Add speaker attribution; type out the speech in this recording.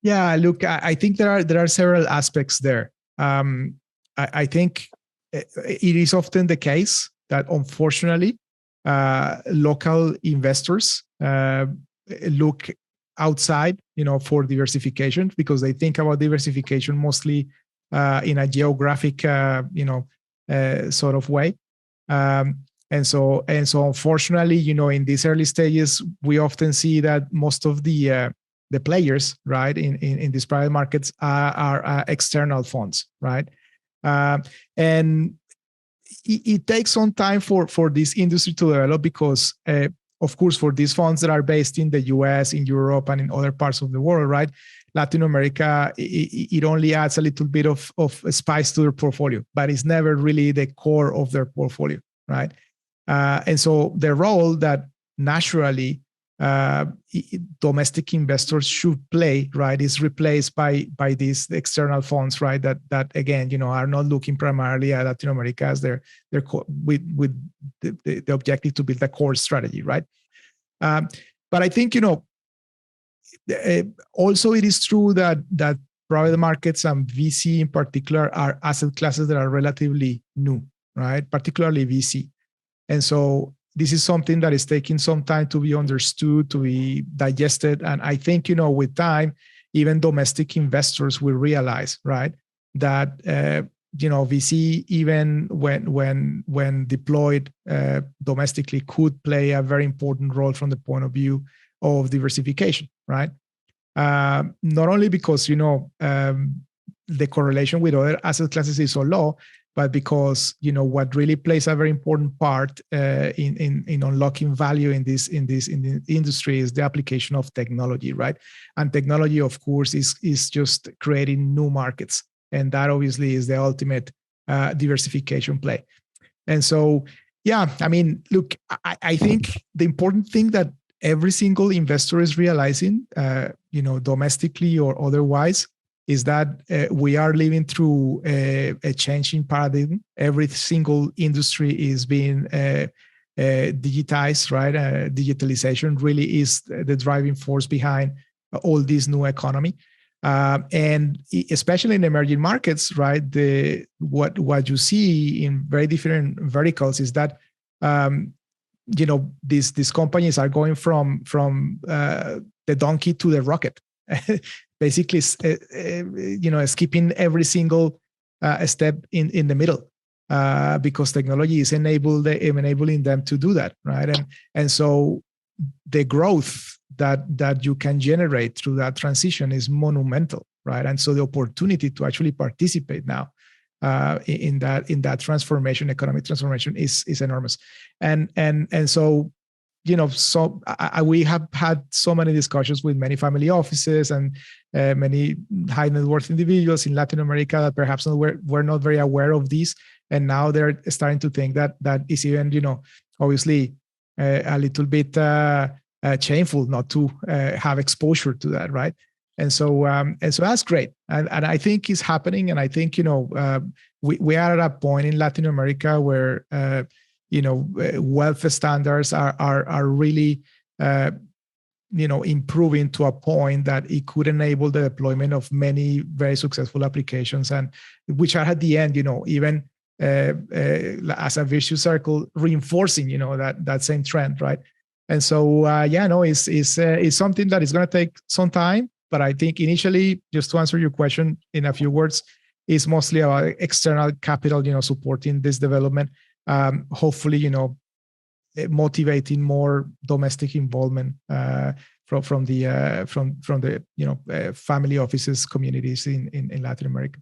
Speaker 1: Yeah, look, I think there are several aspects there. I think it is often the case that unfortunately local investors look outside, for diversification, because they think about diversification mostly in a geographic, sort of way. And so unfortunately, in these early stages, we often see that most of the players, right, in these private markets are external funds, right? And it takes some time for this industry to develop because, of course, for these funds that are based in the US, in Europe, and in other parts of the world, right, Latin America, it only adds a little bit of spice to their portfolio, but it's never really the core of their portfolio, right? And so the role that naturally domestic investors should play, right, is replaced by these external funds, right, that again, are not looking primarily at Latin America as their with the objective to build a core strategy, right? But I think, also it is true that private markets and VC in particular are asset classes that are relatively new, right? Particularly VC. And so this is something that is taking some time to be understood, to be digested. And I think, with time, even domestic investors will realize, right, that, VC, even when deployed domestically, could play a very important role from the point of view of diversification, right? Not only because, the correlation with other asset classes is so low, but because, what really plays a very important part in unlocking value in the industry is the application of technology, right? And technology, of course, is just creating new markets, and that obviously is the ultimate diversification play. And so, yeah, I mean, look, I think the important thing that every single investor is realizing, domestically or otherwise, is that we are living through a changing paradigm. Every single industry is being digitized, right? Digitalization really is the driving force behind all this new economy. And especially in emerging markets, right? What you see in very different verticals is that, these companies are going from the donkey to the rocket. Basically, skipping every single step in the middle, because technology is enabling them to do that, right? And so the growth that you can generate through that transition is monumental, right? And so the opportunity to actually participate now in that transformation, economic transformation, is enormous, and so. We have had so many discussions with many family offices and many high net worth individuals in Latin America that perhaps were not very aware of this, and now they're starting to think that is even, obviously a little bit shameful not to have exposure to that, right? And so that's great, and I think it's happening, and I think we are at a point in Latin America where. Wealth standards are really, improving to a point that it could enable the deployment of many very successful applications, and which are at the end, even as a vicious circle, reinforcing, that same trend, right? And so, it's something that is going to take some time, but I think initially, just to answer your question in a few words, is mostly about external capital, supporting this development. Hopefully, motivating more domestic involvement from the family offices communities in Latin America.